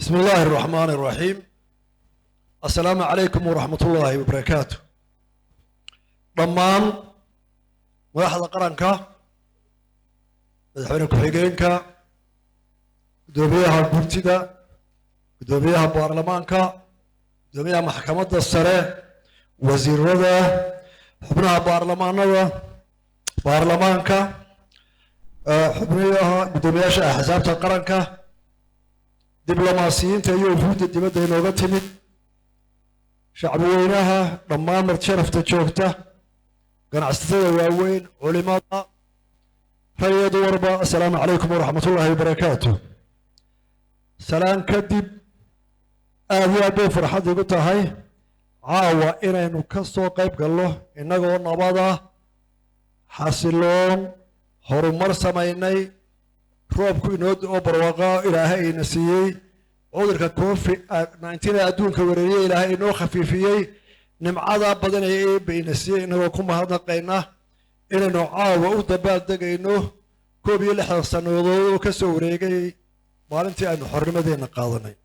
بسم الله الرحمن الرحيم. السلام عليكم ورحمة الله وبركاته. ضمان واحد قرنك مدحونا كحيجينك قدوميها البرتدة قدوميها البرلمانك قدوميها محكمة السرة وزير رضا حبناها برلمانك حبناها قدوميها أحزاب القرنك دبلوماسيين تيجوا وفود الدبادة لغة تمد شعبوينها ضمان مرتشرف تشوفته كان عستة وين علماء هيا دوربا. السلام عليكم ورحمة الله وبركاته. سلام كدب أهيا بفرحة قلتها هاي عاوة إنا نكسو قيب قال له إنه نبضة حاسلون هرمر سمايني روبكو ينود أبرواقا إلهي نسيي عذرك كوفي 19 أدون كوريي إلهي إنه خفيفيي نمعادا بدني بينسيي إنه كما هذا قينا إنه عاوة ودبال دقا إنه كوبي لحظة سنوضو كسوريقي مالنتي أنه حرم دينا قاضني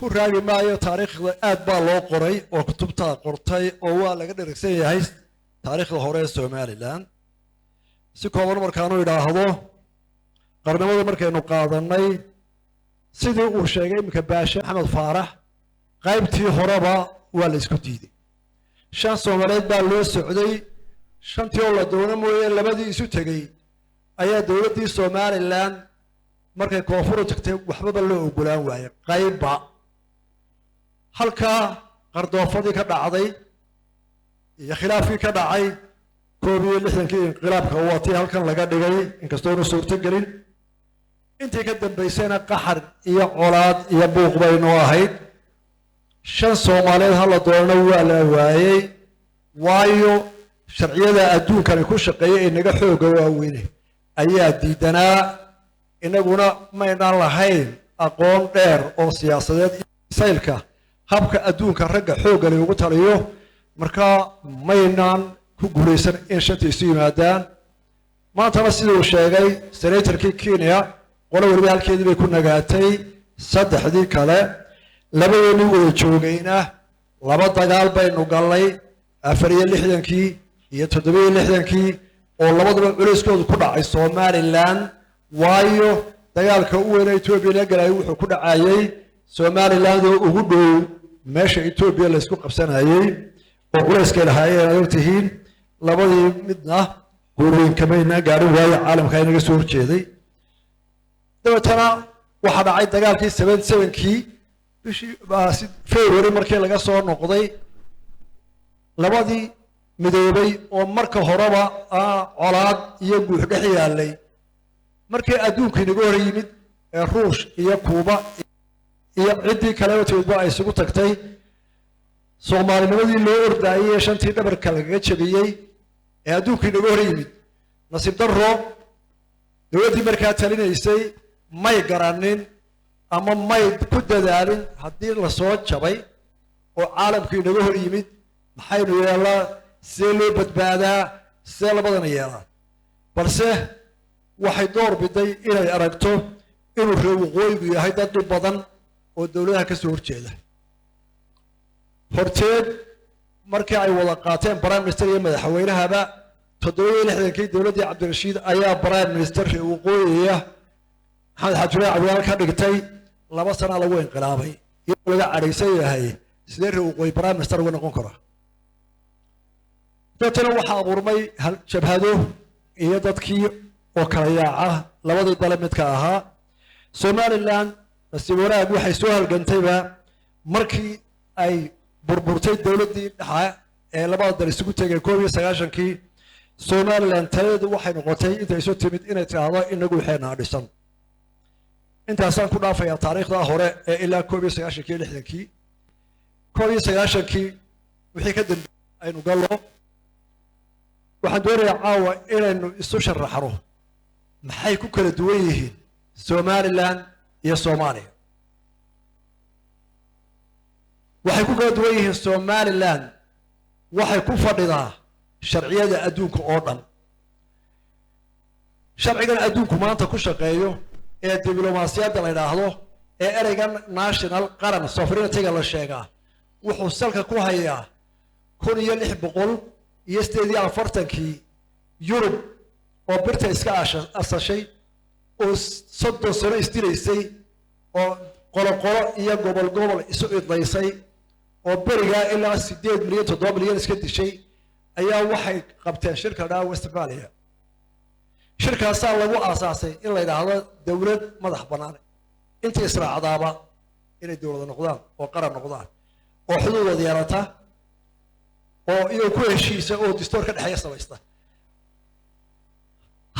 كل راقي معي تاريخ أدبا لو قري وكتبتها قرطي وهو لقد ركسي هايس تاريخ الهوري السومالي لان سيكوبان مركانو إلهضو qarnimada markaynu qaadanay sidii uu sheegay imika baashe axmed faarax qaybtii horeba waa la isku diiday shan Soomaaliyeed baa loo socday shantii oo la doona mooyee labadii isu tagay ayaa dawladii Soomaaliland markay koonfur tagtay waxba loo ogolaan waayay qayba halka qardoofadii ka dhacday iyo khilaafkii ka dhacay 1960 inqilaabka waati halkan laga dhigay inkastoo uu suurto galin intii ka dambeysayna qaxar iyo colaad iyo buuq baynu ahayd shan Soomaaliyeed hal doona waa la waayay waayo sharciyada adduunka ku shaqeeyay inaga xooga waaweyn ayaa diidanaa inaguna maynaan lahayn aqoon dheer oo siyaasadeed saylka habka adduunka ragga xooga leh ugu taliyo marka maynaan ku guuleysan in shantiisu yimaadaan maantana siduu sheegay senatorkii Kenya qolo waliba halkeedii bay ku nagaatay saddexdii kale labadoodii wada joogayna laba dagaal baynu galnay 64kii iyo 67kii oo labaduba culeyskoodu ku dhacay Somaliland waayo dagaalka u weyn Ethiopia la galay wuxuu ku dhacayay Somaliland oo ugu dhow meesha Ethiopia la isku qabsanayay oo culeyska lahaayeen ay ogtihiin labadii midna guurweyn kamayna gaarin waayo caalamka inaga soo horjeeday dabeetana waxa dhacay dagaalkii 77kii bishii February markii laga soo noqday labadii midoobay oo marka horeba colaad iyo guux dhex yaalay markii adduunka inaga hor yimid ee Ruush iyo Kuuba iyo cidii kale oo tidba ay isugu tagtay Soomaaliyeedii loo ordaayay shantii dhabarka laga jabiyay ee adduunka inaga hor yimid nasiib darro dawladii markaa talinaysay may garanin ama may ku dadaalin haddii la soo jabay oo caalamka inaga hor yimid maxaynu yeelaa see loo badbaadaa see labadan yeelaa balse waxay door biday inay aragto inuu reer waqooyigu yahay dad badan oo dawladaha ka soo horjeeda horteed markii ay wada qaateen prime minister iyo madaxweynahaba 67kii dawladii Cabdirashiid ayaa prime minister waqooyiga Maxamed Xajuure Cabdiwaal ka dhigtay 2 sano lagu inqilaabay iyadoo laga cadhaysan yahay sidee waqooyi prime minister uga noqon kara dadkana waxa abuurmay hal jabhado iyo dadkii oo kala yaaca labadii dal midka ahaa Somaliland nasiib wanaag waxay soo halgantayba markii ay burburtay dawladii dhaxa ee labada dal isugu tagay 1990kii Somaliland taladeedu waxay noqotay intay soo timid inay tiraahdo inagu waxayna dhisan intaasaan ku dhaafaya taariikhda hore ee ilaa 1990kii 1990kii wixii ka dambeeyay aynu galno waxaan doonayaa caawa inaynu isu sharaxno maxay ku kala duwan yihiin Somaliland iyo Soomaaliya waxay ku kala duwan yihiin Somaliland waxay ku fadhidaa sharciyada adduunka oo dhan sharcigan adduunku maanta ku shaqeeyo ee diblomaasiyadda la yiraahdo ereygan national qaran sovereignty-ga la sheegaa wuxuu salka ku hayaa 1648 Yurub oo birta iska asashay oo 30 sano isdilaysay oo qolo iyo gobol isu idlaysay oo beriga ilaa 8 milyan 7 milyan iska dishay ayaa waxay qabteen shirka dhaa Westphalia shirkaas lagu aasaasay in la yiraahdo dawlad madax banaan inta israacdaaba inay dawlad noqdaan oo qaran noqdaan oo xuduudooda yeelata oo iyo ku heshiisa oo dastuur ka dhaxeeya samaysta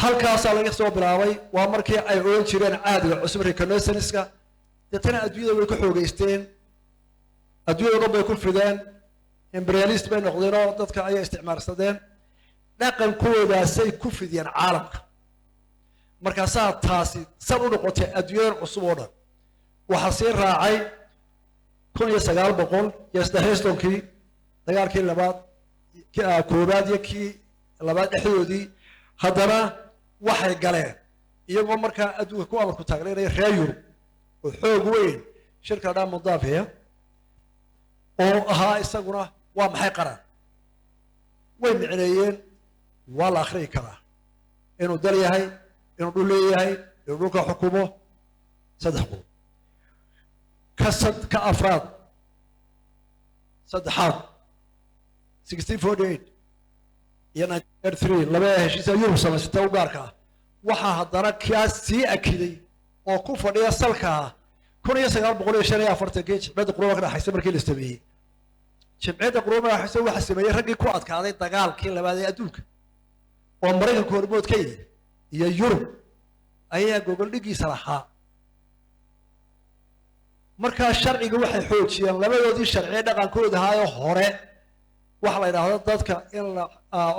halkaas laga soo bilaabay waa markii ay oran jireen caadiga cusub reconnaissance-ka dadana adduunyada way ku xoogeysteen adduunyada bay ku fideen imperialist bay noqdeen oo dadka ay isticmaalsadeen dhaqankoodaasay ku fidiyeen caalamka markaasaa taasi sab u noqotay adduunyada cusub oo dhan waxaa sii raacay 1900 dagaalkii labaad koobaad iyo kii labaad dhexdoodii haddana waxay galeen iyagoo markaa adduunka ku amarku taageeray reer Yurub oo xoog weyn shirka dhaa mudaafiya oo ahaa isaguna waa maxay qaran way micneeyeen waa la akhriyi karaa inuu dal yahay inuu dhul leeyahay inuu dhulka xukumo saddex qodob ka afraad saddexaad 1648 iyo 1933 laba heshiisa Yurub samaysatay u gaarka waxaa haddana kiyaas sii akiday oo ku fadhiya salka 1945 jimciyadda quruumaha ka dhaxaysa markii la sameeyey jimciyadda quruumaha ka dhaxaysa waxa sameeyay raggii ku adkaaday dagaalkii labaad ee adduunka oo Mareykanka hormood ka yimid iyo Yurub ayaa gogol dhigiisa lahaa markaa sharciga waxay xoojiyeen labadoodii sharci dhaqankooda ahaa hore waxa la yiraahdo dadka in la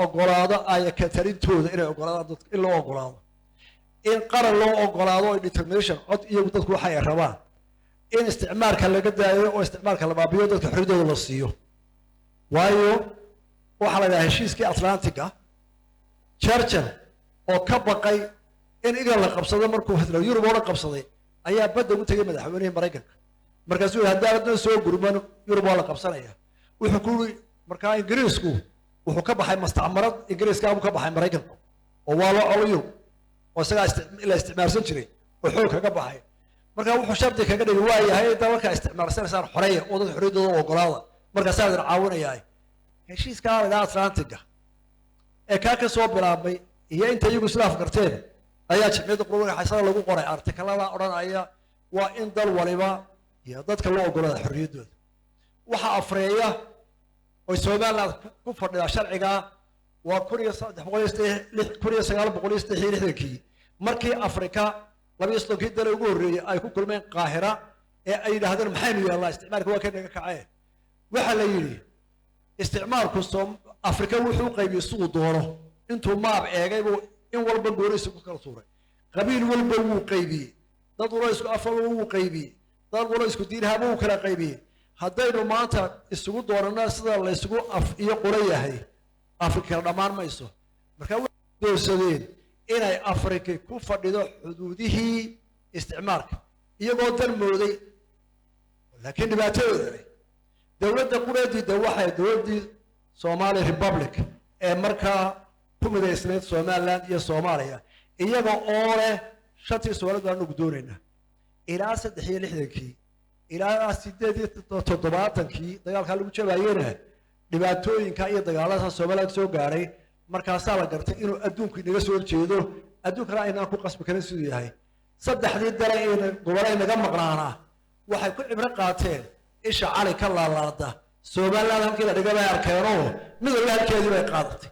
ogolaado ay ka talintooda inay ogolaadaan dadka in loo ogolaado in qaran loo ogolaado determination cod iyo dadku waxa ay rabaan in isticmaalka laga daayo oo isticmaalka la baabiyo dadka xorriyadooda la siiyo waayo waxa la yiraahdaa heshiiskii Atlantic-ga Churchill oo ka baqay in iga la qabsado markuu Hitler Yurub oo la qabsaday ayaa badda u tagay madaxweynaha Mareykanka markaasuu haddana soo gurman Yurub oo la qabsanaya wuxuu ku markaa Ingiriisku wuxuu ka baxay mustacmarad Ingiriiska uu ka baxay Mareykanka oo waa loo colayo oo isaga isticmaalsan jiray oo xoog kaga baxay markaa wuxuu sharti kaga dhigay waa yahay dalka isticmaalsanaysan xoreeya oo dadka xorriyadooda ogolaada markaa saad caawinayay heshiiska Atlantic-ga ee ka soo bilaabmay iyo inta iyagu islaaf garteen ayaa jimciyadda quruumaha xaysada lagu qoray artikalada oranaya waa in dal waliba iyo dadka loo ogolaado xorriyadooda waxa afreeya oo Soomaaliland ku fadhida sharciga waa 1960 markii Afrika 22 dal ugu horeeyay ay ku kulmeen Qaahira ee ay yiraahdeen maxaynu yeelnaa isticmaalka waa ka naga kacay waxa la yiri isticmaalku Afrika wuxuu qaybiyay suuq dooro intuu maab eegay in walba gooraysa ku kala tuuray qabiil walba wuu qaybiyay dad wala isku afal wuu qaybiyay dad wala isku diirhaba wuu kala qaybiyay haddaynu maanta isugu doorana sida la isugu af iyo qorayahay Afrika dhamaan mayso marka waxay doorsadeen inay Afrika ku fadhido xuduudihii isticmaalka iyagoo dan mooday laakiin dhibaatooda dawladda qureedida waxay dawladii Somali Republic ee markaa ku midaysnayd Somaliland iyo Soomaaliya iyaga oo leh shantii Soomaaliland aanu gudoonaynaa ilaa 63 ilaa 87 dagaalka lagu jabaayeen dhibaatooyinka iyo dagaalada Soomaaliland soo gaaray markaas la gartay inuu adduunku inaga soo jeedo adduunka ayna ku qasbi karin sidoo yahay saddexdii dal ee gobolay naga maqnaana waxay ku cibro qaateen isha cali ka laalaada Soomaaliland halkii la dhigay arkeeno mid walba halkeedii bay qaadatay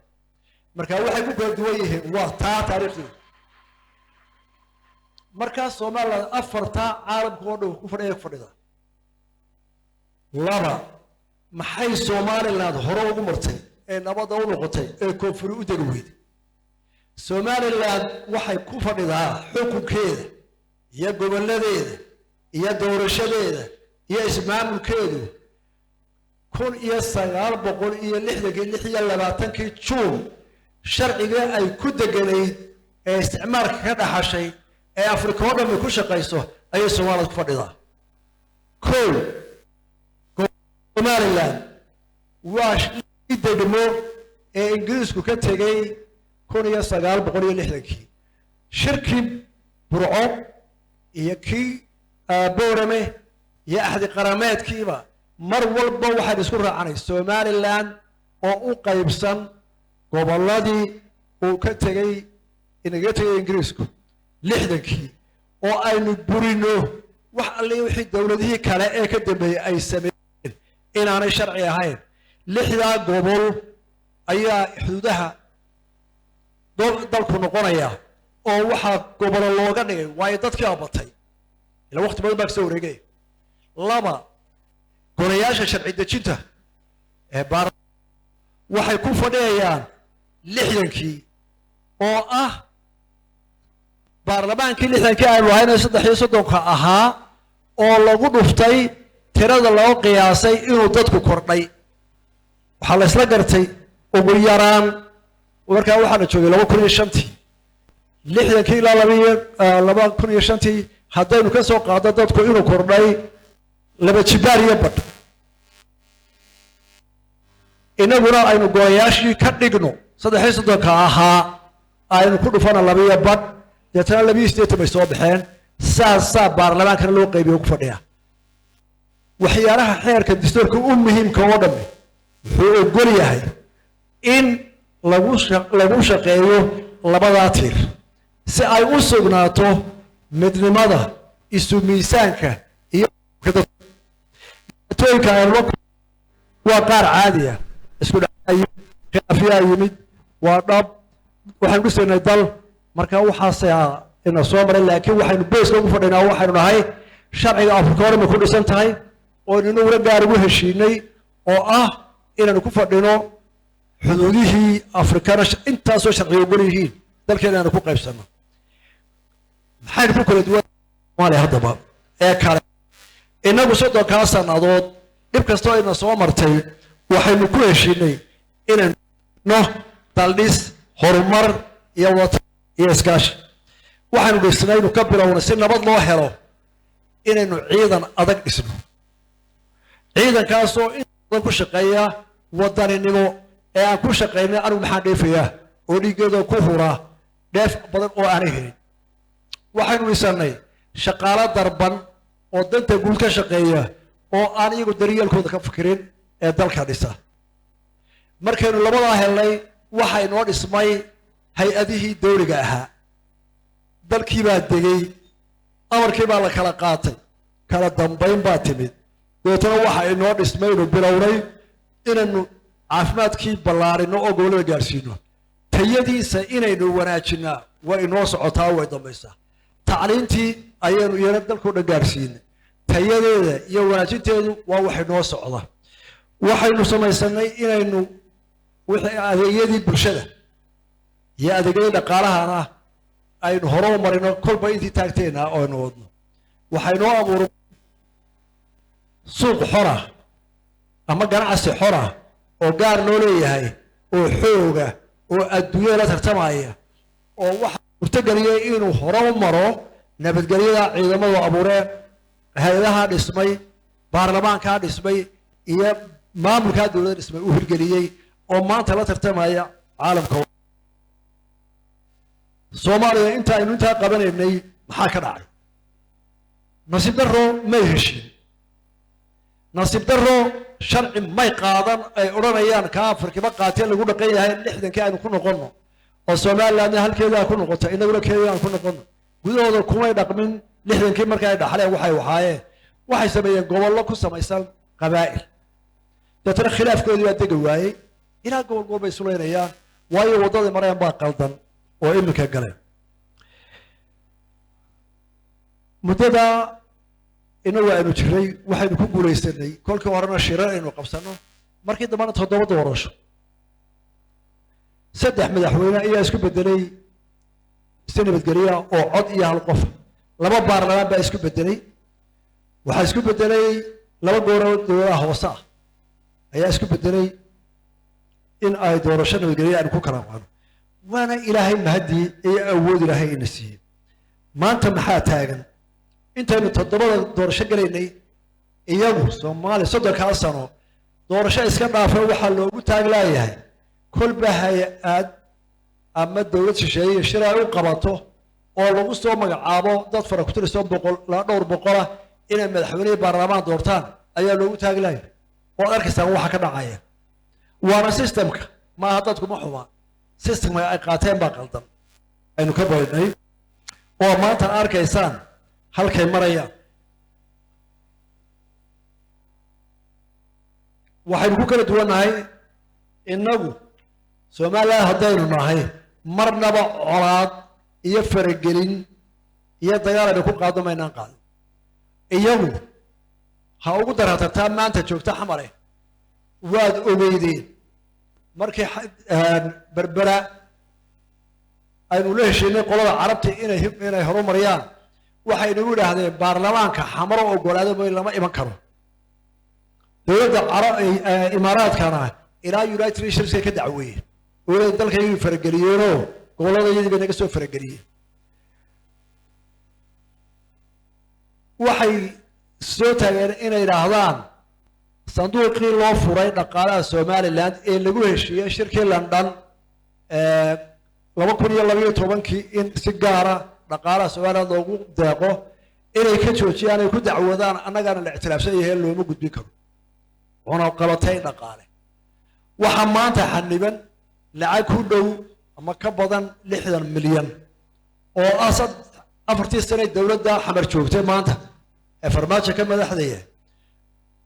marka waxay ku kala duwan yihiin waa taariikhdi marka Soomaaliland afarta caalamka oo dhow ku fadhida laba maxay Soomaaliland hore ugu martay ee nabad u noqotay ee koonfur u degweyd Soomaaliland waxay ku fadhidaa xukunkeeda iyo goboladeeda iyo doorashadeeda iyo ismaamulkeedu 1966 Juun sharciga ay ku deganayd ee isticmaalka ka dhaxashay ee Afrika oo dhan ku shaqeyso ayay Soomaaliland ku fadhidaa كل Somaliland واش يدمو إنجليز كتجي كونيا سجال بقولي لحدكي شركة برعب يكي بورمه يا أحد قرامات كيبا مرول بواحد يذكر عن Somaliland أو قيبسن قبلادي وكتجي إنجلتي إنجليزكو لحدكي أو أي نبورينو وحلي وحيد دولته كلا كدم أي سمين إن أنا شرعي هاي لحدا قبل أي حدودها دول نقونيا أو واحد قبل الله قني وايدات كابتي إلى وقت ما يبقى سوري جاي لما قنياش شرعي دشينته بار واحد يكون فديان لحدنكي أو برلمان كل ذلك الوهين صدق يصدق أها أو لو نفتي ترى الله قياسي إنه تدك كرني وحلا سلقرتي وبيران وركا واحد شوي لو كل شنتي لحية كيلا لما كل شنتي هذا نكسر قاعدة تدك إنه كرني لما تشبار يبط إنه قرا إنه قياسي كدقنو صدق يصدق أها إنه كل فنا لما يبط يترى لبي استيت بيصوبحين سا برلمان كان لو قيبي وقفديا وحيارها خير كدستور كأمهم كودم هو قرية إن لغو شقيو لبضاتير سأي أسقناتو مدن ماذا إسو ميسانك كده توي كان الوقت وقار عادية اسكو فيها يمد وضب وحنقصنا الضل marka waxaas ina soo maray laakiin waxaynu bees ugu fadhinaa waxaynu nahay sharciga Afrika ma ku dhisan tahay oo inuu wada gaar ugu heshiinay oo inaan ku fadhino xuduudihii Afrikana intaas oo sharciyo ugu yihiin dalkeena aan ku qaybsano maxay ku kala duwan Soomaaliya hadaba kale inagu sodonka sanadood dib kastoo ina soo martay waxaynu ku heshiinay inaan daldis horumar iyo يسكاش وحن قصناين وكبر ونسينا بدل وحلو إنه عيدا أدق اسمه عيدا كاسو إن كل شقية وضعني إنه كل شقية أنا محاكي فيها وريجو كفرة دف بدل وأنيه وحن قصناين شقالة ضربا ودن تقول كشقية أو أنا يقول دريال كود كفكرين دل كارثة مركن لبلا هلاي وحي نور اسمي هيئته دولة أها دل كيبات دقي أمر كيبا لكلا قاتل كلا دنبين باتمد دوتنا إنه اسمينو بلوري إنه عافمات كيب بلاري نو أقول جارسينو تيدي سإنه وناجنا وإنه سعطا ويدميسا تعلينتي أيانو يردل كونا جارسين تيدي يوناجين تيدو ووحي نو سعطا وحي نسميساني إنه وحي يدي برشده يا أدقين قالها أنا أين هرو مرينا كل بيتي تاكتينا أو نودنا وحينو أمور سوق حرة أما قناعة حرة وقار نولي هاي وحوقة وأدوية لا ترتمعية وواحد مرتقلية إنو هرو مرو نبت قليلة عيدما وأبوري هيدها اسمي بارلمان كان اسمي إيا مامل كان دولة اسمي وهر قليلة وما أنت لا ترتمعية عالم كون Soomaaliya inta aynu inta qabanay maxaa ka dhacay nasiib darro ma heshin nasiib darro sharci may qaadan ay oranayaan ka Afrika qaateen lagu dhaqan yahay 60 aynu ku noqono oo Soomaaliland halkeeda ku noqoto inaguna keeyaan ku noqono gudahooda kuma dhaqmin 60 markay dhaxleen waxay sameeyeen gobollo ku samaysan qabaa'il dadna khilaafkoodu waa degay waayay ilaa gobol bay suleynayaan waayo wadada marayaan baa qaldan oo imika galeen mudada inagu aynu jiray waxaynu ku guuleysanay kolkii horena shirar aynu qabsano markii dambana 7 doorasho 3 madaxweyne ayaa isku bedelay sanad gariya oo cod iyo hal qof laba baarlamaan baa isku bedelay waxa isku bedelay laba goorood dowladaha hoose ayaa isku bedelay in ay doorasho nabadgelyo aan ku kala qaadno وانا إلهي مهدي أود إلهي نسيه ما أنت محاتاجن أنت نتضرب دور شجريني iyagu Soomaali soddonkaa sano doorasho iska dhaafay waxaa loogu taaglayahay kolba hay-ad ama dowlad shisheeye shir ay u qabato oo lagu soo magacaabo dad fara ku tirsan dhowr boqola inay madaxweyne baarlamaan doortaan ayaa loogu taaglayahay oo arkaysaan waxa ka dhacaya waana systemka maaha dadku ma xuma systemka ay qaateen baa qaldan aynu ka baydnay oo maanta arkaysaan halkay marayaan waxaynu ku kala duwannahay innagu Soomaaliya haddaynu nahay marnaba colaad iyo faragelin iyo dagaal aynu ku qaado maynaan qaadin iyagu ha ugu daraatartaa maanta joogta xamare waad ogeydeen markii berbera aynu la heshiinay qolada carabta inay horumariyaan waxaynu yidhaahdeen baarlamaanka xamaro ogolaado mooy lama iman karo dowladda imaaraadkana ilaa United Nations ka dacweeyeen oo dalkaygu farageliyeenoo goboladayadii bay naga soo farageliyeen waxay soo taageen inay yidhaahdaan sanduuqii loo furay dhaqaalaha Somaliland ee lagu heshiiyey shirkii London 2012 in si gaara dhaqaalaha Somaliland loogu deeqo inay ka joojiyaan ay ku dacwadaan annagana la ictiraafsan yahay looma gudbin karo wana qabatay dhaqaale waxa maanta xaniban lacag ku dhow ama ka badan 60 milyan oo asad afartii sano dawladda xamar joogtay maanta ee farmaajo ka madaxdeeya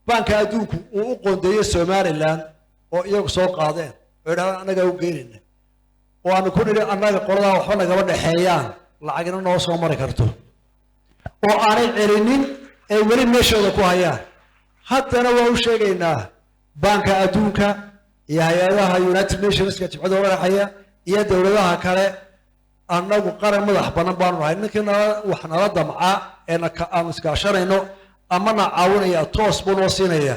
banka adduunku uu u qoondeeyay Somaliland oo iyagu soo qaadeen oo yidhahdaan annaga u geynayna oo aanu ku nidhi annaga qolada waxba nagaba dhexeeyaan lacagna noo soo mari karto oo aanay celinin ee weli meeshooda ku hayaan haddana waa u sheegaynaa banka adduunka iyo hay-adaha United Nations ka jibcada waraxaya iyo dawladaha kale annagu qaran madax bannaan baanu nahay ninkana wax nala damca ee aan iskaashanayno amana caawinaya toos buu noo siinaya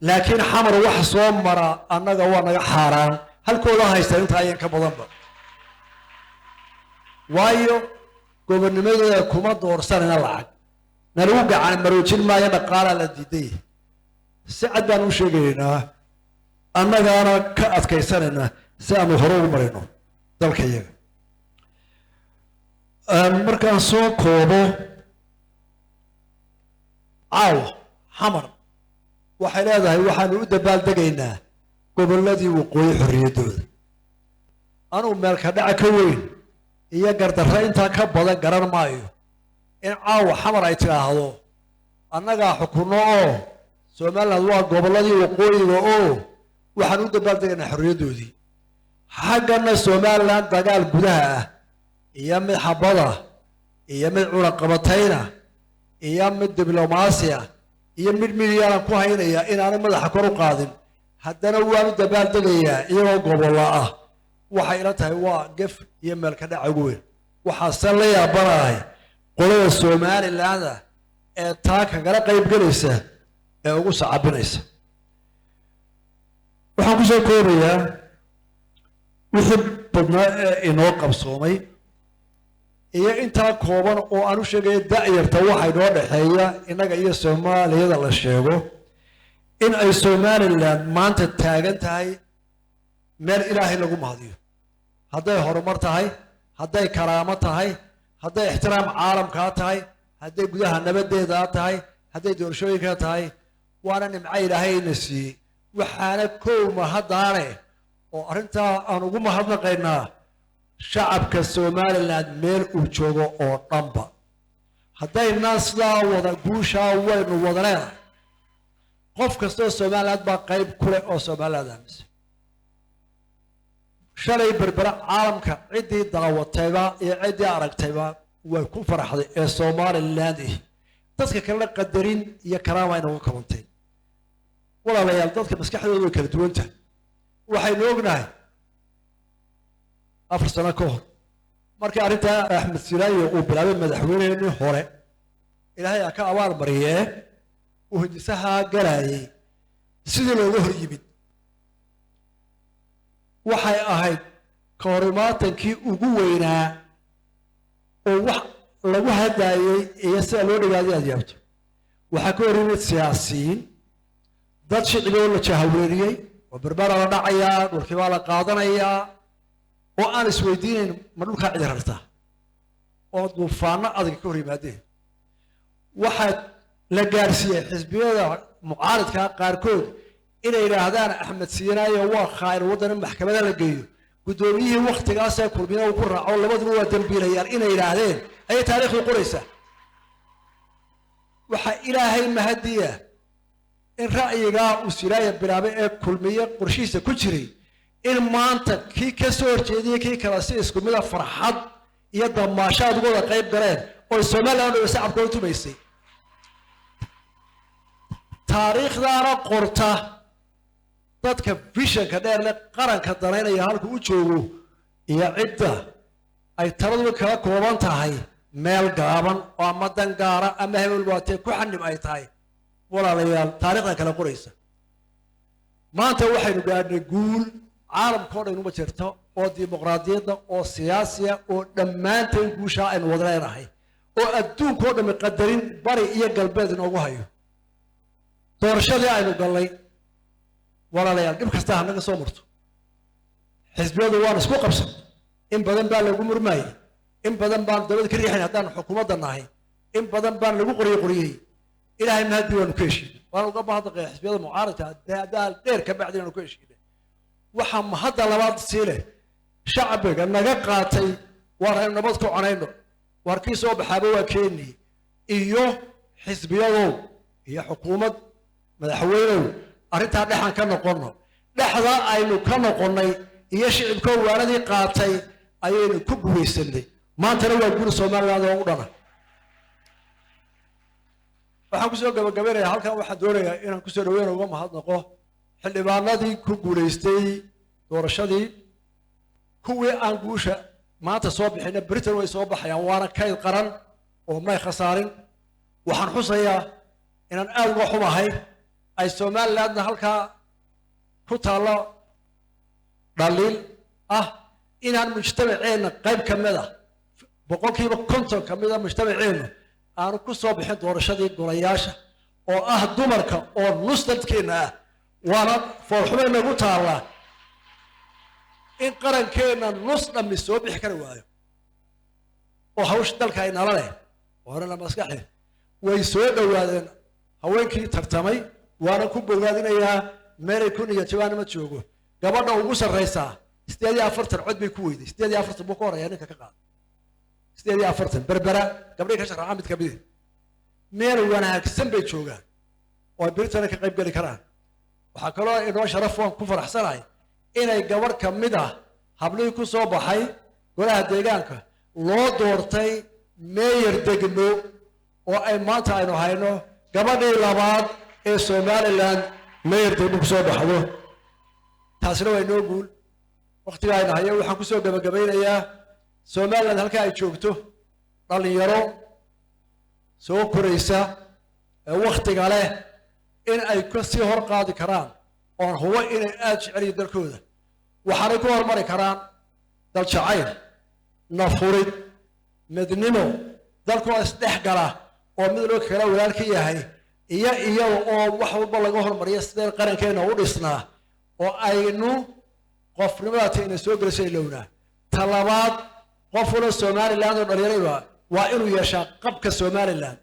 laakiin xamar wax soo mara annaga waa naga xaaraan halkooda haysta inta ayaan ka badanba waayo gobonnimadooda kuma doorsanayna lacag nalagu gacan maroojin maayo dhaqaala la diiday si cad baan u sheegaynaa annagaana ka adkaysanayna si aanu hore ugu marayno dalka iyaga markaan soo koobo caawa xamar waxay leedahay waxaanu u dabaaldegaynaa gobolladii waqooyi xorriyaddooda anuu meelka dhaca ka weyn iyo gardarre intaa ka badan garan maayo in caawa xamar ay tidhaahdo annagaa xukunno oo Somaliland waa gobolladii waqooyiga oo waxaan u dabaaldegaynaa xorriyaddoodii xaggana Somaliland dagaal gudaha ah iyo mid xabada iyo mid cunaqabatayna iyo mid diblomaasiya iyo mid midyaan ku haynaya inaanay madaxa kor u qaadin haddana waanu dabaaldegayaa iyagoo gobollo ah waxay ila tahay waa gef iyo meelka dhaca ugu weyn waxaase la yaabanahay qolada Somaliland ee taa kagala qayb galaysa ee ugu sacabinaysa waxaan ku soo koobayaa wixii badnaa ee inoo qabsoomay iyo intaa kooban oo aan u sheegay da'yarta waxa inoo dhaxeeya inaga iyo Soomaaliyada la sheego in ay Somaliland maanta taagan tahay meel Ilaahay lagu mahadiyo hadday horumar tahay hadday karaamo tahay hadday ixtiraam caalamka tahay hadday gudaha nabadeeda tahay hadday doorashooyinka tahay waana nimco Ilaahay na siiyey waxaana koowma haddaane oo arrintaa aan ugu mahadnaqaynaa shacabka Somaliland meel uu joogo oo dhanba haddayna sidaa wada guushaa waynu wadaneen qof kastoo Somaliland baa qayb ku leh oo Somaliland aaminsan shalay berbera caalamka ciddii daawatayba iyo ciddii aragtayba way ku faraxday ee Somaliland dadka kale qadarin iyo karaama inagu kabantay walaalayaal dadka maskaxdooda way kala duwan tahay waxaynu ognahay 4 sano ka hor markii arrinta Axmed Siraayo uu bilaabay madaxweynihii hore Ilaahay ka abaal mariyay uu hindisaha galayay sidii looga hor yimid waxay ahayd koorimaatankii ugu weynaa oo wax lagu hadaayay iyo sida loo dhigaaday aad yaabto وحكوا ريمة سياسيين ضد شيء يقول لك هوريري وبربرة رضعيا والكبار قاضنيا وأنا سويدين ملوك عيد هرتا وضفانا أذكر كوري بعدين واحد لجارسية حزبية معارض كاركود إلى هذا أحمد سيناي هو خير وطن المحكمة لقيه قدوميه وقت قاسة كل بنا وكرة أو لما تبغى تنبيه يعني إلى هذين أي تاريخ القريسة وح إلهي المهدية إن رأيي جاء وسيراي برابع كل مية قرشيسة كشري إن ما أنت كي كسر جدي كي كراسيس كل مية فرحات يضم ما شاء الله قريب قريب والسماء لأنه يسحب كل تميسي تاريخ دارا قرطة dadka visionka dheer leh qaranka danaynaya halka uu joogo iyo cidda ay taladu kala kooban tahay meel gaaban oo ama dan gaara ama hebel waatee ku xanib ay tahay walaalayaal taariikhda kala qoraysa maanta waxaynu gaadhnay guul caalamka oo dhan uma jirto oo dimuqraadiyadda oo siyaasiya oo dhammaanteen guusha aynu wada leenahay oo adduunka oo dhan qadarin bari iyo galbeed inoogu hayo doorashadii aynu galnay ولا لا يعرف كسته هناك صومرته حزب هذا وان اسمه قبص إن بدن بان لقوم رماي إن بدن بان دولة كريحين هذان حكومة النهاية إن بدن بان لقوم قريه إلهي مهدي ونكشي وأنا قبل هذا حزب هذا معارضة ده غير كبعدين ونكشي وحم هذا لبعض سيله شعبك أنك قاتي ورا نبضكوا عنينه وركيسوا بحبوا كيني إيوه حزب هذا هي حكومة مدحوينه أريتها نحن كنا قلنا لحظة أينو كنا قلنا يشيء بكون واردي قاتي أينو كبوي سندي ما ترى ويقول سومال هذا وقدنا فحكوا سوى قبل هل كان واحد دوري إن كسر وين وما هذا نقاه حل بعضي كبوي استي دور الشدي هو أنجوشة ما تصوب حين بريتر ويصوب حيوان كاي القرن وما يخسرين وحنحصيا إن الآن وحما هاي أي سومال لأن هالكا كتالا دليل إن المجتمعين قيب كمدا بقول كيف كنت كمدا مجتمعين أنا كسب بحد ورشدي قرياشة أو دمرك أو نصدت كنا وانا فرحنا نقول تعالى إن قرن كنا نصنا من السوق بحكروايو وهوش دلك إن الله وانا لما أسكحه ويسوق وادن هواكي ترتمي وانا كوب بغادين يا ماري كوني يتوانا ما تشوفه قبلنا وقوس الرئيسة استيادي أفرتن عد بكويد استيادي أفرتن بكورة يعني كقاعد استيادي أفرتن بربرة قبل كشر عامد كبير مير وانا كسم بيتشوجا وبريتنا كقريب قال كران وحكوا إنه شرف وان كفر أحسن هاي إن الجوار كمدة حبلو يكون صوب حي ولا هديجانك لو دورتي مير دجنو وأي ما تعينه هاينو قبل لبعض الصوماليلاند ما يرتبط بصوب حلو تحصلوا إنه يقول وقت جاينا هيا وحكوا قبل يا صوماليلاند هل كاي شوكتو قال يرو سو كريسة وقت عليه إن أي كسي هرقاد كرام أو هو إن أجعل يدركوده وحركوا المري كرام دل شعير نفورد مدنينو دلكوا استحقره ومدلو كلا ولالكي هاي إياه أو وحول بالله مريض سدير قرن كنا ورثنا وأينو قفلاتين سوق رسيلونا طلبات قفل الصومالي لاند ودريروا وإنه يشاقب كالصومالي لاند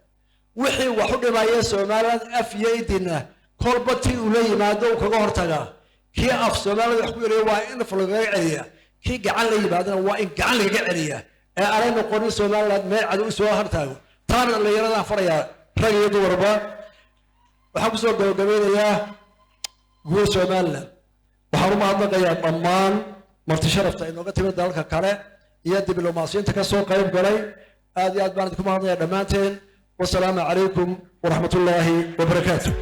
وحي وحد ما يسومالي أفيدنا كربتي ولي ما دو كغورتها كي أف صومالي يحكوا لي وإن فلغي عليا كي جعل لي بعدنا وإن جعل لي عليا أنا نقول الصومالي لاند ما عدو سوا هرتها طار اللي يرى فريا رجل يدور با وحبسوا قبل يا هو سومالنا وحرم هذا يا ضمان مرتشرفت إنه قتل ذلك كله يدي بالماسين تكسر قريب قلي هذه أدباركم هذا يا دمانتين والسلام عليكم ورحمة الله وبركاته.